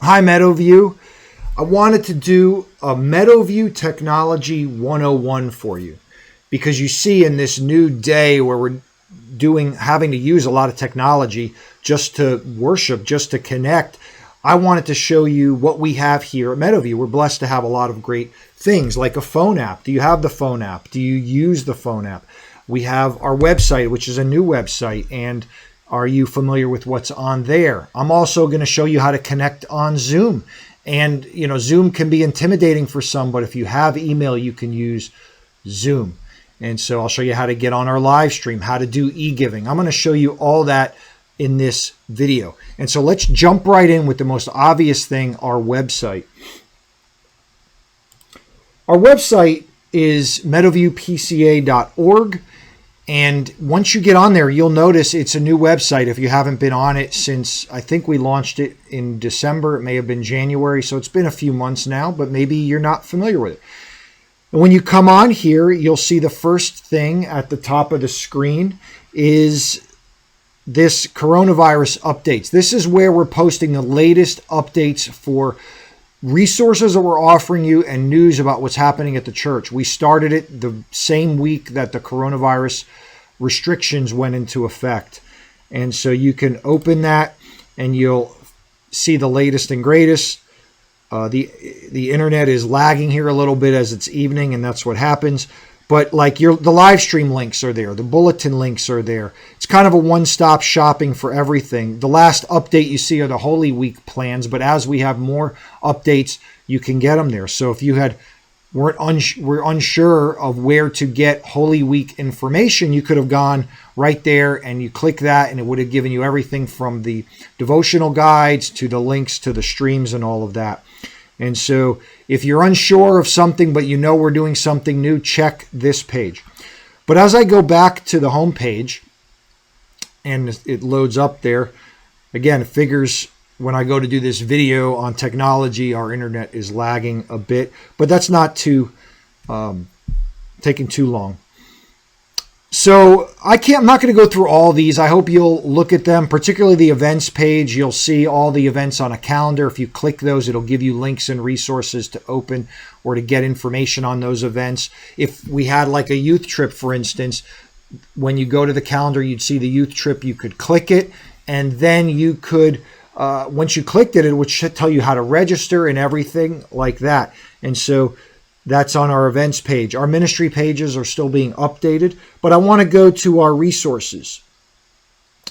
Hi, Meadowview. I wanted to do a Meadowview Technology 101 for you because you see in this new day where we're having to use a lot of technology just to worship, just to connect. I wanted to show you what we have here at Meadowview. We're blessed to have a lot of great things like a phone app. Do you have the phone app? Do you use the phone app? We have our website, which is a new website, and are you familiar with what's on there? I'm also going to show you how to connect on Zoom. And, Zoom can be intimidating for some, but if you have email, you can use Zoom. And so I'll show you how to get on our live stream, how to do e-giving. I'm going to show you all that in this video. And so let's jump right in with the most obvious thing, our website. Our website is meadowviewpca.org. And once you get on there, you'll notice it's a new website. If you haven't been on it since, I think we launched it in December. It may have been January. So it's been a few months now, but maybe you're not familiar with it. And when you come on here, you'll see the first thing at the top of the screen is this coronavirus updates. This is where we're posting the latest updates for resources that we're offering you and news about what's happening at the church. We started it the same week that the coronavirus restrictions went into effect. And so you can open that and you'll see the latest and greatest. The internet is lagging here a little bit as it's evening, and that's what happens. But the live stream links are there. The bulletin links are there. It's kind of a one-stop shopping for everything. The last update you see are the Holy Week plans, but as we have more updates, you can get them there. So if you were unsure of where to get Holy Week information, you could have gone right there and you click that, and it would have given you everything from the devotional guides to the links to the streams and all of that. And so if you're unsure of something, but we're doing something new, check this page. But as I go back to the home page and it loads up there, again, it figures when I go to do this video on technology, our internet is lagging a bit, but that's not taking too long. So I'm not going to go through all these. I hope you'll look at them, particularly the events page. You'll see all the events on a calendar. If you click those, it'll give you links and resources to open or to get information on those events. If we had like a youth trip, for instance, when you go to the calendar, you'd see the youth trip. You could click it, and then you could, once you clicked it, it would tell you how to register and everything like that. And so that's on our events page. Our ministry pages are still being updated, but I want to go to our resources.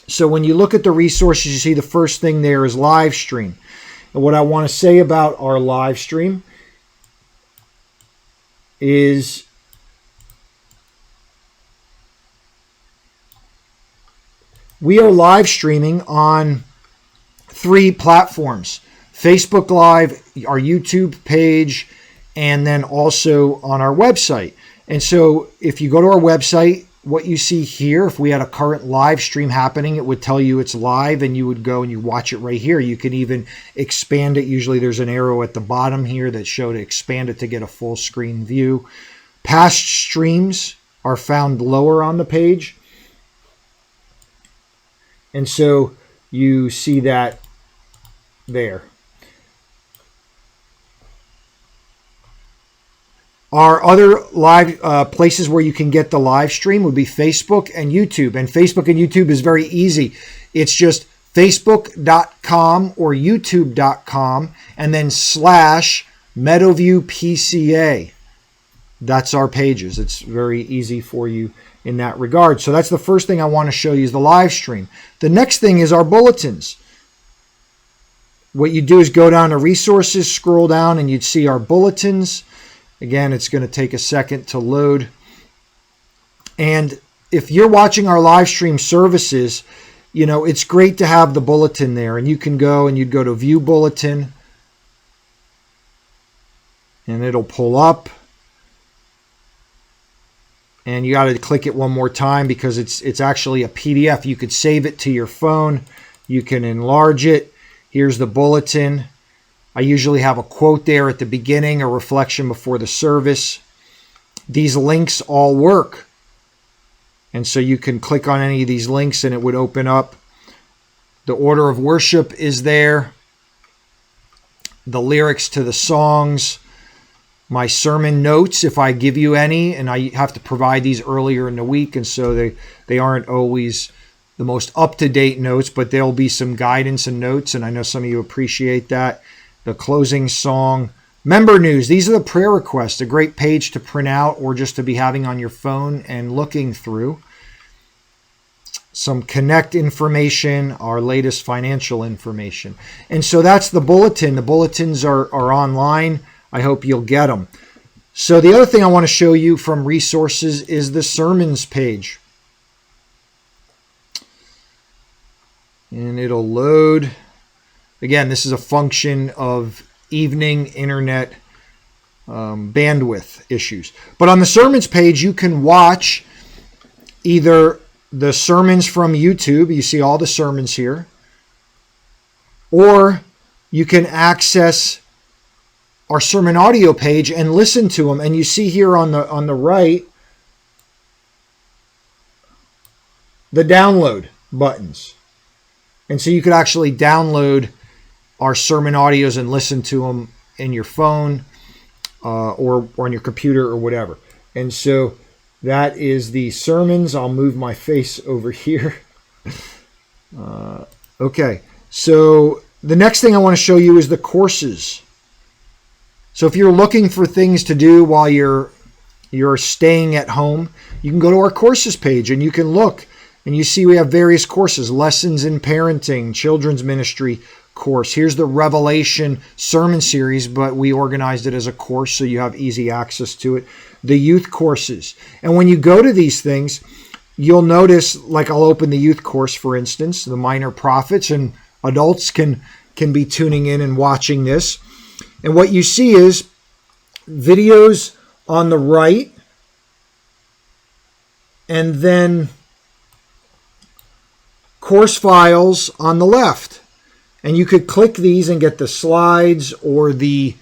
So when you look at the resources, you see the first thing there is live stream. And what I want to say about our live stream is we are live streaming on 3 platforms: Facebook Live, our YouTube page, and then also on our website. And so if you go to our website, what you see here, if we had a current live stream happening, it would tell you it's live, and you would go and you watch it right here. You can even expand it. Usually there's an arrow at the bottom here that shows to expand it to get a full screen view. Past streams are found lower on the page. And so you see that there. Our other live places where you can get the live stream would be Facebook and YouTube. And Facebook and YouTube is very easy. It's just facebook.com or youtube.com and then /MeadowviewPCA. That's our pages. It's very easy for you in that regard. So that's the first thing I want to show you is the live stream. The next thing is our bulletins. What you do is go down to resources, scroll down, and you'd see our bulletins. Again, it's going to take a second to load. And if you're watching our live stream services, it's great to have the bulletin there. And you can go and you'd go to View Bulletin. And it'll pull up. And you got to click it one more time because it's actually a PDF. You could save it to your phone. You can enlarge it. Here's the bulletin. I usually have a quote there at the beginning, a reflection before the service. These links all work. And so you can click on any of these links and it would open up. The order of worship is there. the lyrics to the songs, my sermon notes, if I give you any, and I have to provide these earlier in the week, and so they aren't always the most up-to-date notes, but there'll be some guidance and notes, and I know some of you appreciate that. The closing song, member news. These are the prayer requests, a great page to print out or just to be having on your phone and looking through. Some connect information, our latest financial information. And so that's the bulletin. The bulletins are online. I hope you'll get them. So the other thing I want to show you from resources is the sermons page. And it'll load. Again, this is a function of evening internet bandwidth issues. But on the sermons page, you can watch either the sermons from YouTube. You see all the sermons here. Or you can access our sermon audio page and listen to them. And you see here on the right, the download buttons. And so you could actually download our sermon audios and listen to them in your phone or on your computer or whatever. And so that is the sermons. I'll move my face over here. Okay, so the next thing I want to show you is the courses. So if you're looking for things to do while you're staying at home, you can go to our courses page and you can look. And you see we have various courses, lessons in parenting, children's ministry course. Here's the Revelation sermon series, but we organized it as a course so you have easy access to it. The youth courses. And when you go to these things, you'll notice, like I'll open the youth course, for instance, the Minor Prophets, and adults can be tuning in and watching this. And what you see is videos on the right, and then course files on the left. And you could click these and get the slides or the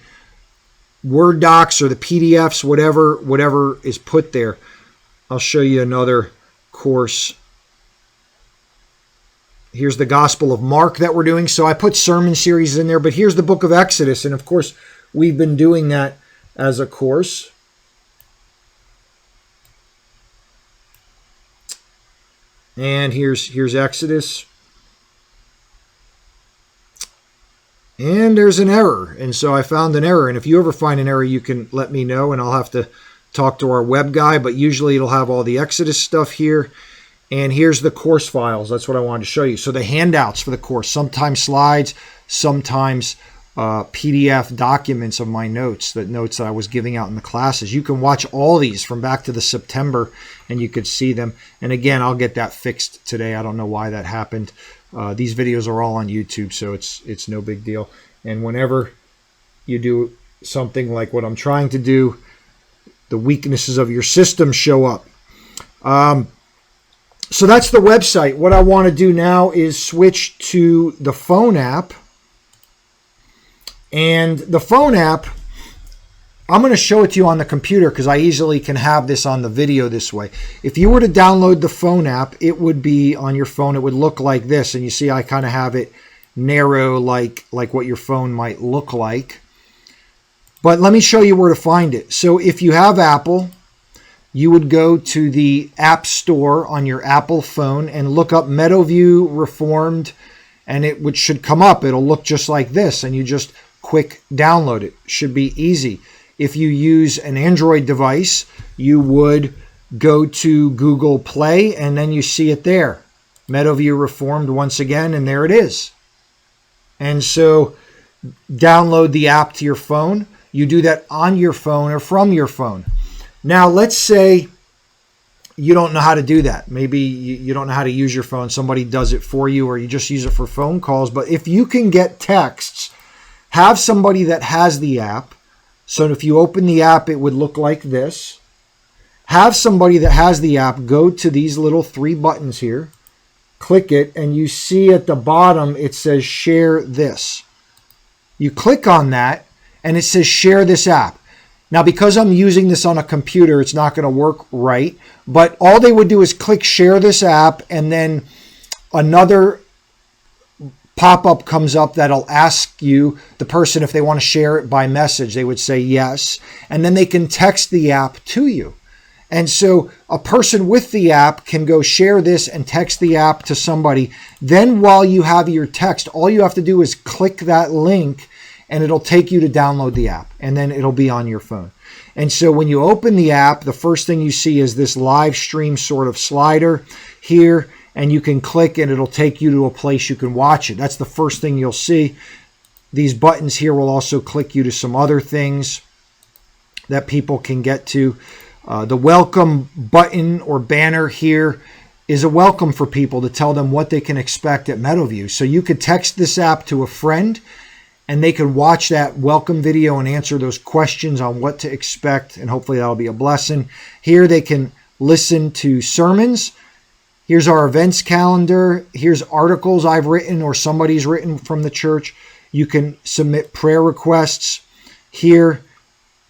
Word docs or the PDFs, whatever is put there. I'll show you another course. Here's the Gospel of Mark that we're doing. So I put sermon series in there, but here's the book of Exodus. And of course, we've been doing that as a course. And here's Exodus. And there's an error. And so I found an error. And if you ever find an error, you can let me know, and I'll have to talk to our web guy. But usually it'll have all the Exodus stuff here. And here's the course files. That's what I wanted to show you. So the handouts for the course, sometimes slides, sometimes PDF documents of my notes, the notes that I was giving out in the classes. You can watch all these from back to the September, and you could see them. And again, I'll get that fixed today. I don't know why that happened. These videos are all on YouTube, so it's no big deal. And whenever you do something like what I'm trying to do, the weaknesses of your system show up. So that's the website. What I want to do now is switch to the phone app. And the phone app, I'm going to show it to you on the computer because I easily can have this on the video this way. If you were to download the phone app, it would be on your phone. It would look like this. And you see I kind of have it narrow like what your phone might look like. But let me show you where to find it. So if you have Apple, you would go to the App Store on your Apple phone and look up Meadowview Reformed, and it should come up. It'll look just like this, and you just quick download it. Should be easy. If you use an Android device, you would go to Google Play, and then you see it there. Meadowview Reformed once again, and there it is. And so download the app to your phone. You do that on your phone or from your phone. Now, let's say you don't know how to do that. Maybe you don't know how to use your phone. Somebody does it for you, or you just use it for phone calls. But if you can get texts, have somebody that has the app. So if you open the app, it would look like this. Have somebody that has the app go to these little 3 buttons here. Click it, and you see at the bottom, it says share this. You click on that, and it says share this app. Now, because I'm using this on a computer, it's not going to work right. But all they would do is click share this app, and then another pop-up comes up that'll ask you, the person, if they want to share it by message. They would say yes, and then they can text the app to you. And so a person with the app can go share this and text the app to somebody. Then while you have your text, all you have to do is click that link and it'll take you to download the app, and then it'll be on your phone. And so when you open the app, the first thing you see is this live stream sort of slider here, and you can click and it'll take you to a place you can watch it. That's the first thing you'll see. These buttons here will also click you to some other things that people can get to. The welcome button or banner here is a welcome for people to tell them what they can expect at Meadowview. So you could text this app to a friend and they can watch that welcome video and answer those questions on what to expect, and hopefully that'll be a blessing. Here they can listen to sermons. Here's our events calendar. Here's articles I've written or somebody's written from the church. You can submit prayer requests here,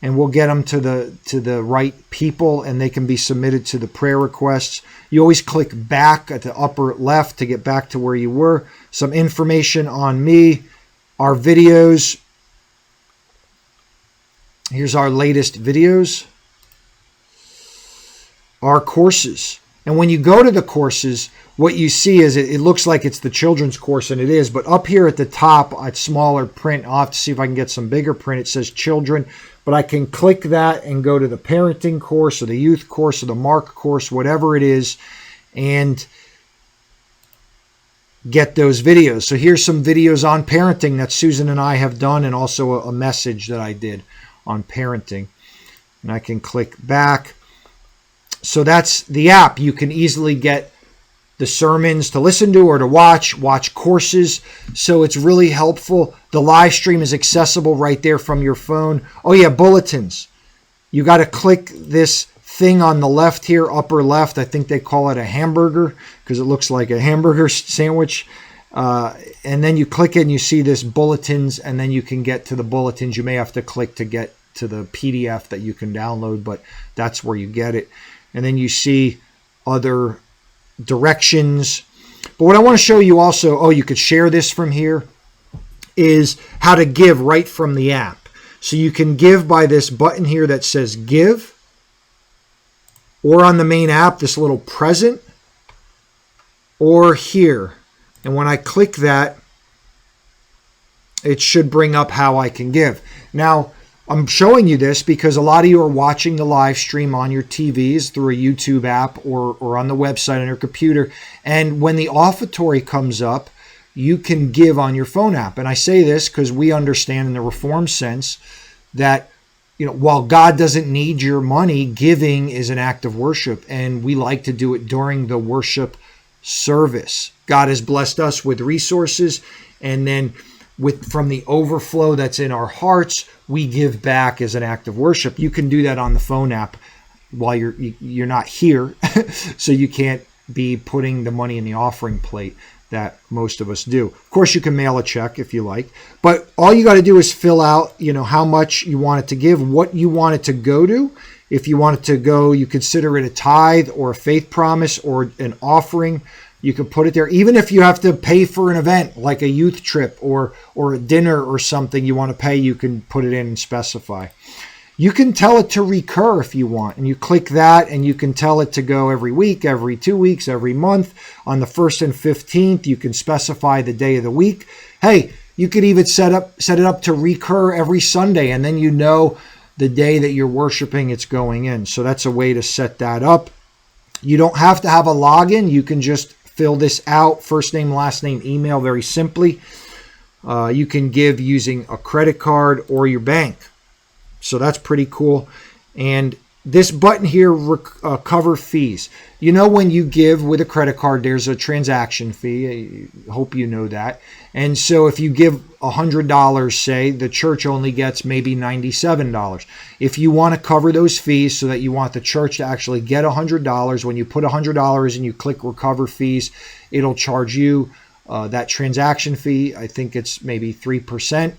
and we'll get them to the right people, and they can be submitted to the prayer requests. You always click back at the upper left to get back to where you were. Some information on me, our videos. Here's our latest videos. Our courses. And when you go to the courses, what you see is it looks like it's the children's course, and it is. But up here at the top, it's smaller print. I'll have to see if I can get some bigger print. It says children. But I can click that and go to the parenting course or the youth course or the Mark course, whatever it is, and get those videos. So here's some videos on parenting that Susan and I have done, and also a message that I did on parenting. And I can click back. So that's the app. You can easily get the sermons to listen to or to watch courses. So it's really helpful. The live stream is accessible right there from your phone. Oh yeah, bulletins. You got to click this thing on the left here, upper left. I think they call it a hamburger because it looks like a hamburger sandwich. And then you click it and you see this bulletins, and then you can get to the bulletins. You may have to click to get to the PDF that you can download, but that's where you get it. And then you see other directions. But what I want to show you also, you could share this from here, is how to give right from the app. So you can give by this button here that says give, or on the main app, this little present, or here. And when I click that, it should bring up how I can give. Now, I'm showing you this because a lot of you are watching the live stream on your TVs through a YouTube app or on the website on your computer. And when the offertory comes up, you can give on your phone app. And I say this because we understand in the Reformed sense that, while God doesn't need your money, giving is an act of worship. And we like to do it during the worship service. God has blessed us with resources, and then from the overflow that's in our hearts, we give back as an act of worship. You can do that on the phone app while you're not here, so you can't be putting the money in the offering plate that most of us do. Of course, you can mail a check if you like, but all you got to do is fill out, how much you want it to give, what you want it to go to. If you want it to go, you consider it a tithe or a faith promise or an offering. You can put it there. Even if you have to pay for an event like a youth trip or a dinner or something you want to pay, you can put it in and specify. You can tell it to recur if you want, and you click that, and you can tell it to go every week, every 2 weeks, every month. On the 1st and 15th, you can specify the day of the week. Hey, you could even set it up to recur every Sunday, and then the day that you're worshiping it's going in. So that's a way to set that up. You don't have to have a login. You can just fill this out, first name, last name, email, very simply. You can give using a credit card or your bank. So that's pretty cool. And this button here, cover fees. When you give with a credit card, there's a transaction fee. I hope you know that. And so if you give $100, say, the church only gets maybe $97. If you want to cover those fees so that you want the church to actually get $100, when you put $100 and you click recover fees, it'll charge you that transaction fee. I think it's maybe 3%.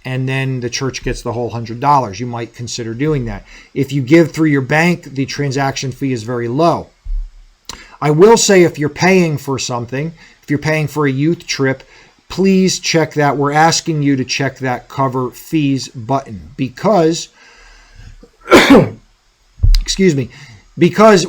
And then the church gets the whole $100. You might consider doing that. If you give through your bank, the transaction fee is very low. I will say if you're paying for something, if you're paying for a youth trip, please check that. We're asking you to check that cover fees button because, excuse me, because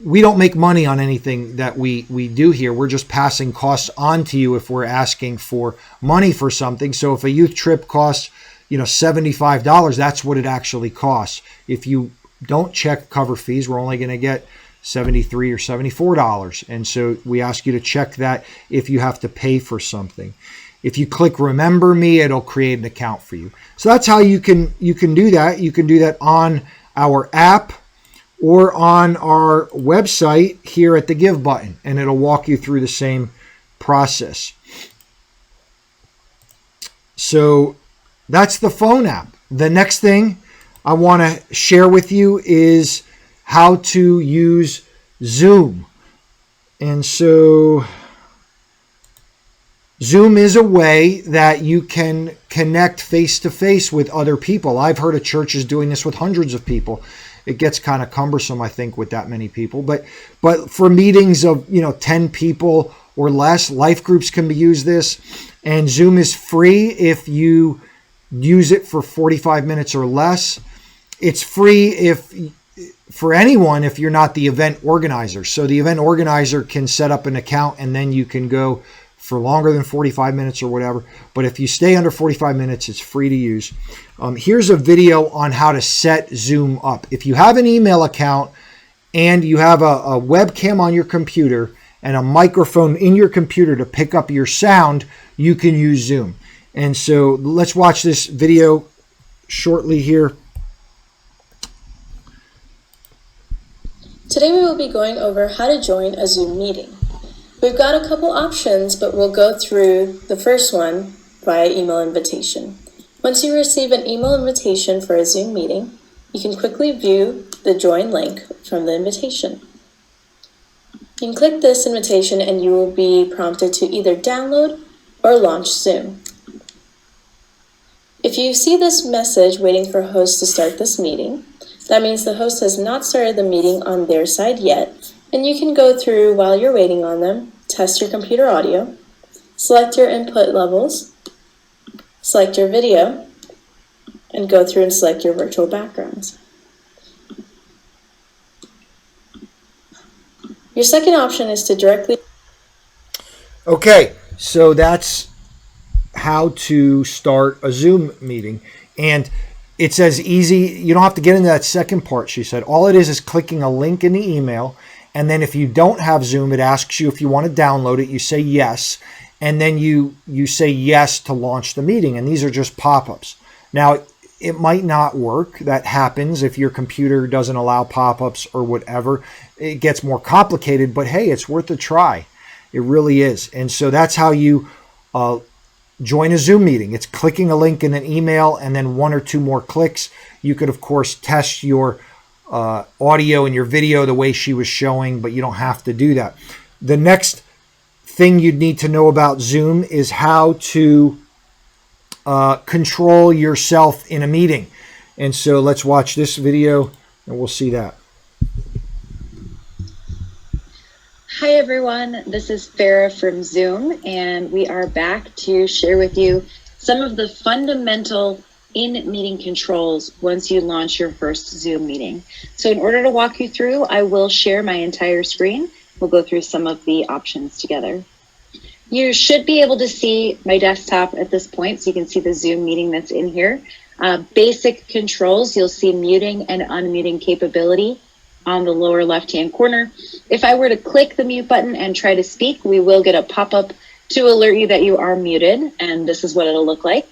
we don't make money on anything that we do here. We're just passing costs on to you if we're asking for money for something. So if a youth trip costs, $75, that's what it actually costs. If you don't check cover fees, we're only going to get $73 or $74. And so we ask you to check that if you have to pay for something. If you click Remember Me, it'll create an account for you. So that's how you can do that. You can do that on our app or on our website here at the Give button, and it'll walk you through the same process. So that's the phone app. The next thing I want to share with you is how to use Zoom. And so Zoom is a way that you can connect face-to-face with other people. I've heard of churches doing this with hundreds of people. It gets kind of cumbersome, I think, with that many people. But for meetings of 10 people or less, life groups can use this. And Zoom is free if you use it for 45 minutes or less. It's free for anyone if you're not the event organizer. So the event organizer can set up an account and then you can go for longer than 45 minutes or whatever. But if you stay under 45 minutes, it's free to use. Here's a video on how to set Zoom up. If you have an email account and you have a webcam on your computer and a microphone in your computer to pick up your sound, you can use Zoom. And so let's watch this video shortly here. Today we will be going over how to join a Zoom meeting. We've got a couple options, but we'll go through the first one via email invitation. Once you receive an email invitation for a Zoom meeting, you can quickly view the join link from the invitation. You can click this invitation and you will be prompted to either download or launch Zoom. If you see this message waiting for host to start this meeting, that means the host has not started the meeting on their side yet, and you can go through while you're waiting on them, test your computer audio, select your input levels, select your video, and go through and select your virtual backgrounds. Your second option is to directly... Okay, so that's how to start a Zoom meeting. And it's as easy, you don't have to get into that second part, she said. All it is clicking a link in the email. And then if you don't have Zoom, it asks you if you want to download it. You say yes. And then you say yes to launch the meeting. And these are just pop-ups. Now, it might not work. That happens if your computer doesn't allow pop-ups or whatever. It gets more complicated, but hey, it's worth a try. It really is. And so that's how you join a Zoom meeting. It's clicking a link in an email and then one or two more clicks. You could, of course, test your audio and your video the way she was showing, but you don't have to do that. The next thing you'd need to know about Zoom is how to control yourself in a meeting. And so let's watch this video and we'll see that. Hi everyone, this is Farah from Zoom, and we are back to share with you some of the fundamental in-meeting controls once you launch your first Zoom meeting. So in order to walk you through, I will share my entire screen. We'll go through some of the options together. You should be able to see my desktop at this point, so you can see the Zoom meeting that's in here. Basic controls, you'll see muting and unmuting capability on the lower left-hand corner. If I were to click the mute button and try to speak, we will get a pop-up to alert you that you are muted, and this is what it'll look like.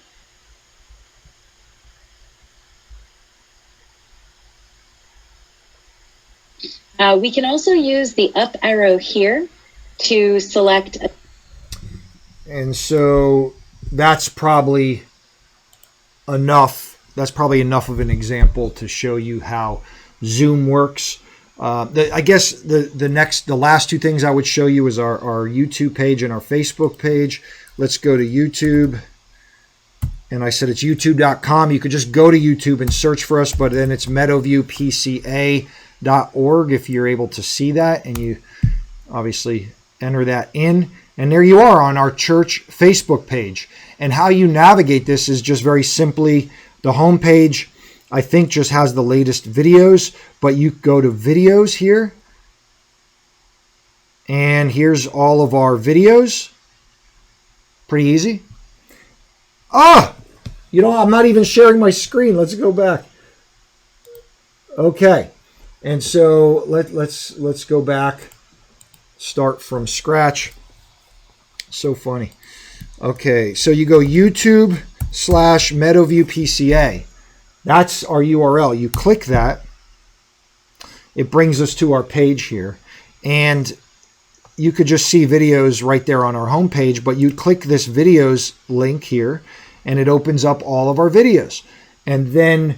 We can also use the up arrow here to select. And so that's probably enough. That's probably enough of an example to show you how Zoom works. I guess the last two things I would show you is our YouTube page and our Facebook page. Let's go to YouTube. And I said it's youtube.com. You could just go to YouTube and search for us, but then it's meadowviewpca.org if you're able to see that, and you obviously enter that in. And there you are on our church Facebook page. And how you navigate this is just very simply the homepage, I think, just has the latest videos, but you go to videos here. And here's all of our videos. Pretty easy. I'm not even sharing my screen. Let's go back. Okay. And so let's go back. Start from scratch. So funny. Okay, so you go YouTube/Meadowview PCA. That's our URL. You click that. It brings us to our page here. And you could just see videos right there on our homepage, but you click this videos link here, and it opens up all of our videos. And then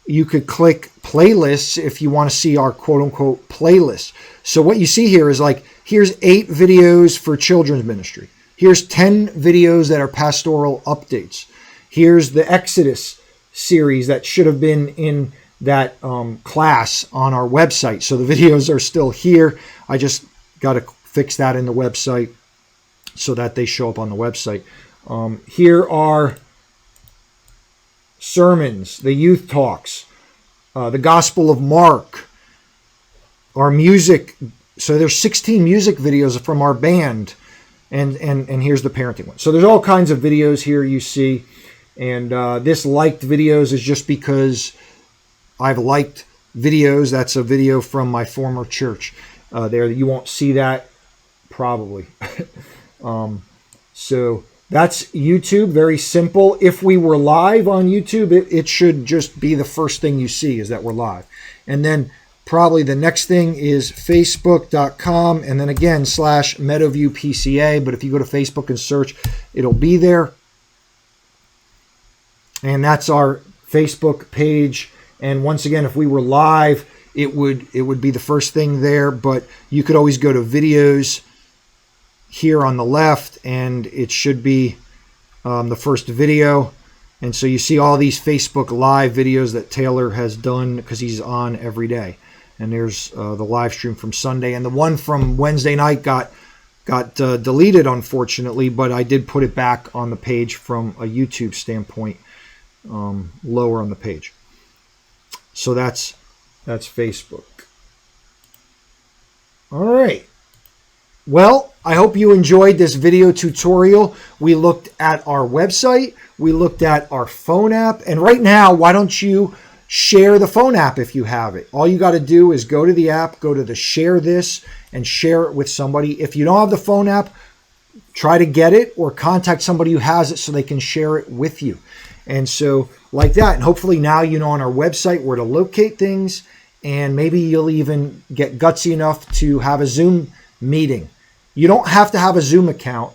you could click playlists if you want to see our quote-unquote playlist. So what you see here is like, here's 8 videos for children's ministry. Here's 10 videos that are pastoral updates. Here's the Exodus series that should have been in that class on our website. So the videos are still here. I just got to fix that in the website so that they show up on the website. Here are sermons, the youth talks, the Gospel of Mark, our music. So there's 16 music videos from our band, and here's the parenting one. So there's all kinds of videos here you see, and this liked videos is just because I've liked videos. That's a video from my former church. There, you won't see that probably. So that's YouTube, very simple. If we were live on YouTube, it should just be the first thing you see is that we're live. And then probably the next thing is facebook.com and then again /Meadowview PCA. But if you go to Facebook and search, it'll be there. And that's our Facebook page. And once again, if we were live, it would be the first thing there. But you could always go to videos here on the left, and it should be the first video. And so you see all these Facebook live videos that Taylor has done because he's on every day. And there's the live stream from Sunday, and the one from Wednesday night got deleted, unfortunately, but I did put it back on the page from a YouTube standpoint, lower on the page. So that's Facebook. All right. Well, I hope you enjoyed this video tutorial. We looked at our website, we looked at our phone app, and right now, why don't you share the phone app if you have it? All you got to do is go to the app, go to the share this, and share it with somebody. If you don't have the phone app, try to get it or contact somebody who has it so they can share it with you. And so like that, and hopefully now you know on our website where to locate things, and maybe you'll even get gutsy enough to have a Zoom meeting. You don't have to have a Zoom account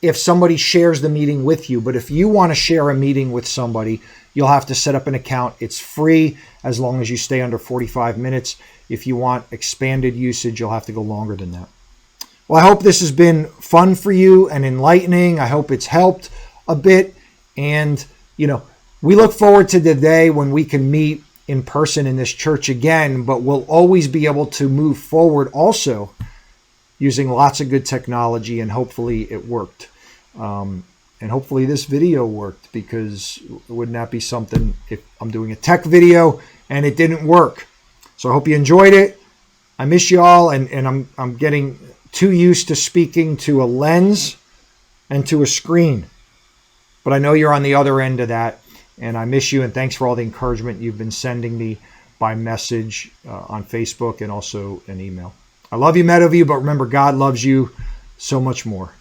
if somebody shares the meeting with you, but if you want to share a meeting with somebody, you'll have to set up an account. It's free as long as you stay under 45 minutes. If you want expanded usage, you'll have to go longer than that. Well, I hope this has been fun for you and enlightening. I hope it's helped a bit. And, we look forward to the day when we can meet in person in this church again, but we'll always be able to move forward also using lots of good technology, and hopefully it worked. And hopefully this video worked, because wouldn't that be something if I'm doing a tech video and it didn't work? So I hope you enjoyed it. I miss you all, and I'm getting too used to speaking to a lens and to a screen. But I know you're on the other end of that, and I miss you, and thanks for all the encouragement you've been sending me by message on Facebook and also an email. I love you, Meadowview, but remember, God loves you so much more.